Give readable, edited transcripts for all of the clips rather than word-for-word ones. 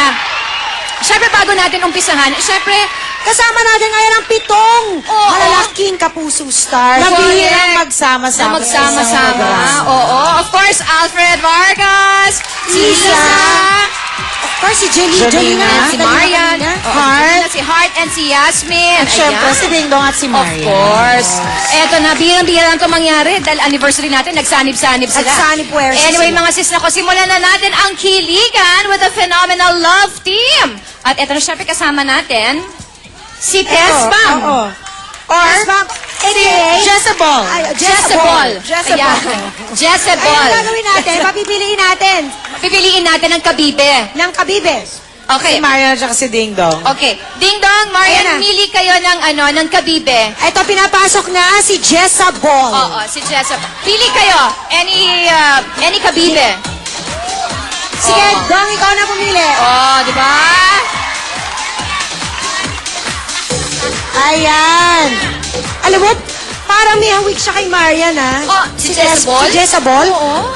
na. Siyempre, bago natin umpisahan, siyempre, Kasama natin ngayon ang 7 malalaking kapuso stars. Nabihirang magsama-sama. magsama-sama. Oo. Of course, Alfred Vargas, Isa. Of course, si Jelina. si Marian, Heart. si Heart, and si Yasmin. At syempre, Ayan. si Dingdong at si Of Marian. course. Eto na, bihirang-bihirang ito mangyari dahil anniversary natin, nagsanib-sanib sila. At sanib puwersa Anyway, sila. mga sis, nako, simulan na natin ang kiligan with a phenomenal love team. At eto na, syempre, kasama natin si Tess Bam. Oo. Or, si Jezebel. Jezebel. Jezebel. Ayan. Jezebel. Ayun gagawin natin, papipiliin natin Pipiliin natin ang kabibe. ng kabibes. Okay. Si Marian at si Ding Dong. Okay. Ding Dong, Ayan Marian, na. mili kayo ng kabibe. Ito, pinapasok na si Jezebel. Oo, si Jezebel. Pili kayo. Any kabibe. Sige, Dong, ikaw na pumili. Oh, di ba? Ayan. Alam mo, parang may hawig siya kay Marian, ha? Oh, si Jezebel? Si Jezebel? Oo.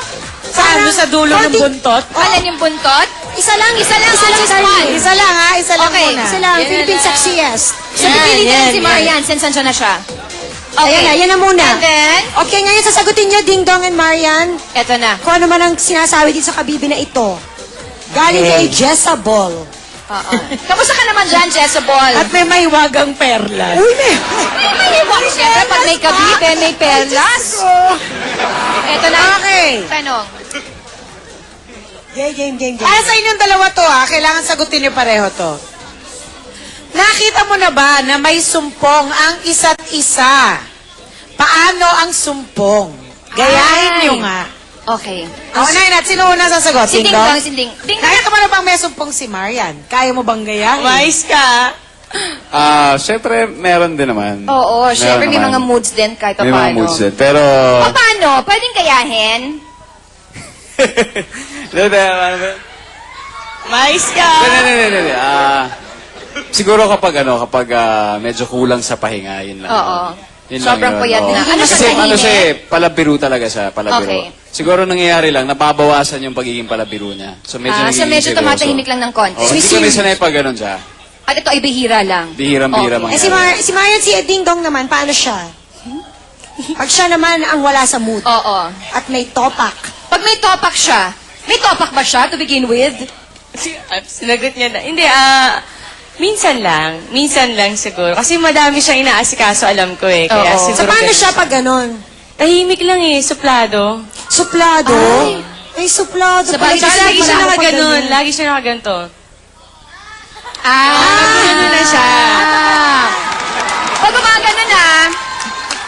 Saan? Sa dulo ng buntot? Alin yung buntot? Isa lang, Isa lang, just darling. one. Isa lang, ha? Isa lang Okay. muna. Isa lang, Yan Philippine na. sexiest. So, pipili din si Marian since nandiyan na siya. Ayan na, yan na muna. And then, Okay, ngayon sasagutin niyo, Ding Dong and Marian, eto na. kung ano man ang sinasabi dito sa kabibi na ito. Galing kay Jezebel. Oo. Kamusta ka naman dyan, Jezebel? At may mahiwagang perlas. Uy, may... Siyempre, pag may kabibe, may perlas. Eto na. Okay. Tanong. Game. Para sa inyong dalawa to kailangan sagutin niyo pareho to. Nakita mo na ba na may sumpong ang isa't isa? Paano ang sumpong? Gayahin Ay. niyo nga. Okay. Unahin natin. Sino una sasagot? Si Ding Dong, si Ding. Ding Dong. Nakita mo na bang may sumpong si Marian? Kaya mo bang gayahin? Mais ka. Siyempre, meron din naman. Oo, syempre may Meron mga naman. moods din kahit May mga paano. moods din. Pero... Paano? Pwedeng kayahin? Ano ba? Mais ka! Hindi. Siguro kapag medyo kulang sa pahinga, yun lang. Oo. Yun Sobrang lang yun, puyat oo. na. Ano siya, Kasi tahimik? siya, palabiro talaga siya, palabiro. Okay. Siguro nangyayari lang, nababawasan yung pagiging palabiro niya. So medyo So nagiging medyo seryoso. tumatahimik lang ng konti. Oo, hindi kami sanay pag ganun siya. At ito ay bihira lang. Bihirang-bihira Okay. mangyari. Si Marian, si Ding Dong naman, paano siya? Pag siya naman ang wala sa mood Oo. at may topak. Pag may topak siya, may topak ba siya to begin with? Sinagot niya na. Hindi, minsan lang siguro. Kasi madami siyang inaasikaso, alam ko eh. Kaya Oo. siguro So, paano ganun siya pag ganon? Tahimik lang eh, suplado. Suplado? Ay, suplado. Sa bagay, Pala, Lagi siya pala ako pag nakaganon. ganon. Lagi siya nakaganto. Ganun na siya. Pag gumagano na,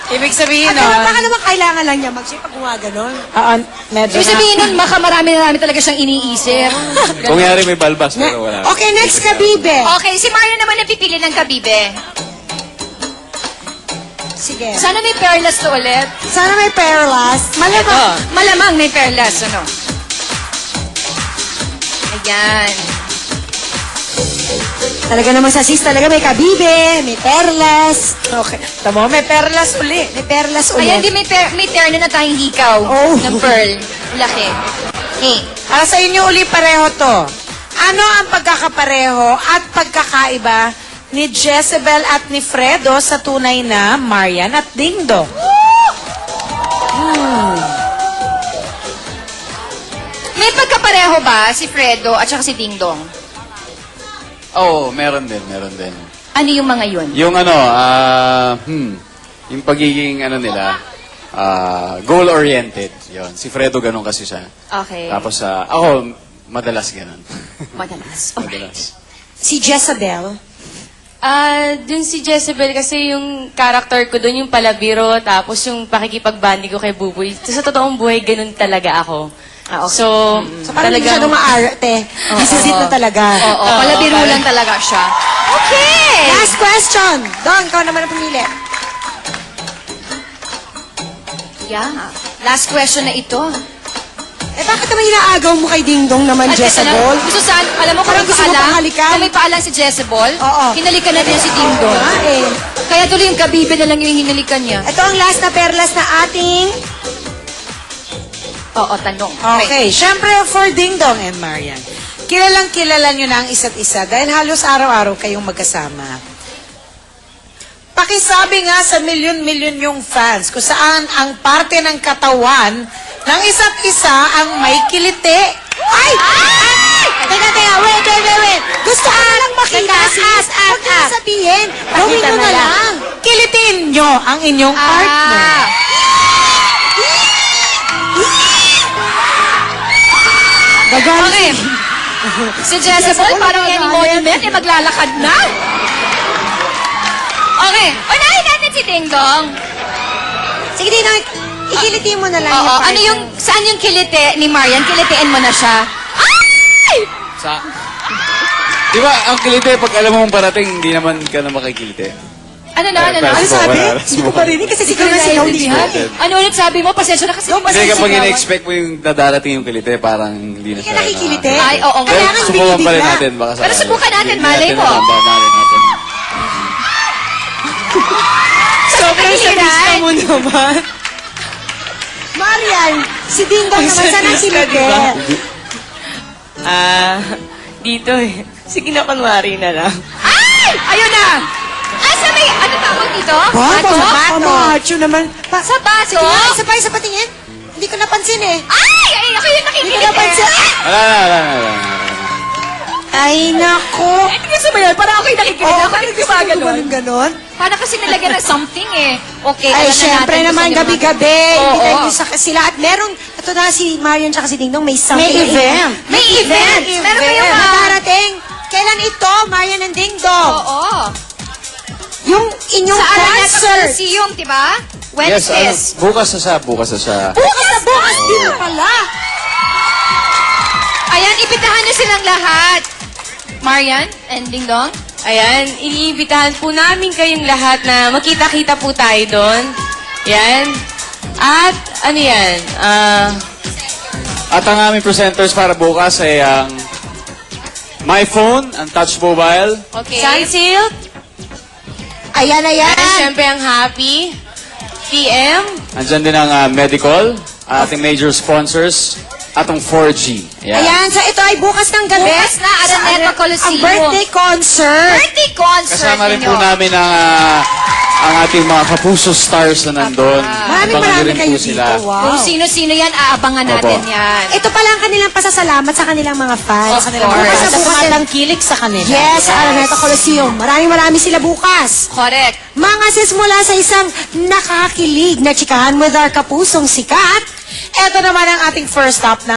Ibig sabihin Baka naman kailangan lang niya mag-shave pag gumaganon. medyo ibig sabihin nun, marami talaga siyang iniisip. Kung yari may balbas, pero wala. Okay, next kabibe. Okay, si Mario naman ang pipili ng kabibe. Sige. Sana may perlas to ulit. Sana may perlas. Malamang may perlas, ano? Ayan. Talaga naman sa sis, talaga may kabibe, may perlas. Okay. Tama, may perlas uli. May perlas Ayan, di ulit. may terno na tayong hikaw Oh. ng pearl. Laki. Para sa inyo uli pareho to. Ano ang pagkakapareho at pagkakaiba ni Jezebel at ni Fredo sa tunay na Marian at Ding Dong? May pagkapareho ba si Fredo at saka si Ding Dong? Oo, meron din. Ano yung mga yun? Yung yung pagiging nila, goal-oriented. Yun. Si Fredo ganun kasi siya. Okay. Tapos ako, madalas ganun. Madalas. Madalas. Si Jezebel. Dun si Jezebel kasi yung character ko dun yung palabiro, tapos yung pakikipagbandi ko kay Buboy. Sa totoong buhay, ganun talaga ako. Okay. So, So, parang hindi siya maarte. Isisit na talaga. Oo, palabiro lang talaga siya. Okay! Last question. Dong, ikaw naman ang pumili. Yeah. Last question na ito. Eh, bakit naman inaagaw mo kay Ding Dong naman, Jezebel? Gusto saan, alam mo kung Parang may gusto mo paalam? pahalikan? Kung may paalam si Jezebel, Oo. hinalikan na niya si Ding Dong. Kaya tuloy yung kabibe na lang yung hinalikan niya. Ito ang last na perlas na ating... Oo, tanong. Okay, syempre for Ding Dong and Marian. kilalang kilala nyo na ang isa't isa dahil halos araw-araw kayong magkasama. Pakisabi nga sa milyon-milyon yung fans kung saan ang parte ng katawan ng isa't isa ang may kiliti. Ay! Teka, wait. Gusto ko na lang makita, sis. Huwag niyo na sabihin. Gawin mo na lang. Kilitin nyo ang inyong partner. Okay. Si Jezebel, parang any monument, eh, maglalakad na. Okay. Unahin natin si Ding Dong. Sige, Dino, ikiliti mo na lang Oo, yung partner. ano yung, saan yung kiliti ni Marian? Kilitiin mo na siya. Ay! Sa... Di ba, ang kilite, pag alam mo mong parating, hindi naman ka na makikilite. Ano na? Ano sabi? Hindi ko parinig kasi sigaw na sigaw niya. Ano ulit sabi mo? Pasensya na kasi. Kasi kapag ina-expect mo yung dadarating yung kilite, parang hindi na Hindi ka nakikilite. Ay, oo nga. Pero Kailangan subukan pa rin binibigla. natin. Baka Pero sakali. subukan natin, Hindi malay mo. natin natin. Sobrang sabista mo naman. Marian, si Dingdong naman, saan ang kiliti? Dito eh. Sige na, kunwari na lang. Ay! Ayun na! Asa may, ano tawag dito? Bato? Bato? Macho naman. Sa bato? Sige nga, isa pa tingin. Hindi ko napansin eh. Ay! Ay, ako yung Hindi ko nakikinig napansin. Wala. Ay, nako. Hindi ko sabayan, parang ako yung nakikinig. Ako yung gumagano'n. Ganon? Parang kasi nilagyan ng something eh. Okay, Ay, alam na syempre natin naman, kung sino gabi-gabi. Oo. Imbitahin niyo sila. At meron, ito na si Marian tsaka si Dingdong, may something. May event. May event. Meron ba yung Na darating. Kailan ito, Marian and Dingdong? Oo. Yung inyong Sa Araneta concert. Coliseum, di ba? When Yes, is this? bukas na siya. Bukas din pala. Ayan, ipitahan niyo silang lahat. Marian and Ding Dong. Ayan, iniimbitahan po namin kayong lahat na makita-kita po tayo doon. Yan. At, ano yan? At ang aming presenters para bukas ay ang My Phone, ang Touch Mobile. Okay. Sunsilk. Ayan. At syempre ang Happy. PM. Andyan din ang Medical, ating major sponsors, at ang 4G. Ayan, so ito ay bukas ng gabi. Bukas na, Araneta Coliseum. Ang birthday concert. Birthday concert Kasama rin ninyo. po namin ang ating mga kapuso stars na nandun. Marami Abangan rin kayo po sila. dito. Wow. Kung sino-sino yan, aabangan natin Opo. yan. Ito pala ang kanilang pasasalamat sa kanilang mga fans. Of course. Bukas Sa na bukas. tumatangkilik sa kanila. Yes, sa Araneta Coliseum. Maraming sila bukas. Correct. Mga sis mula sa isang nakakakilig na chikahan with our kapusong sikat. Ito naman ang ating first stop na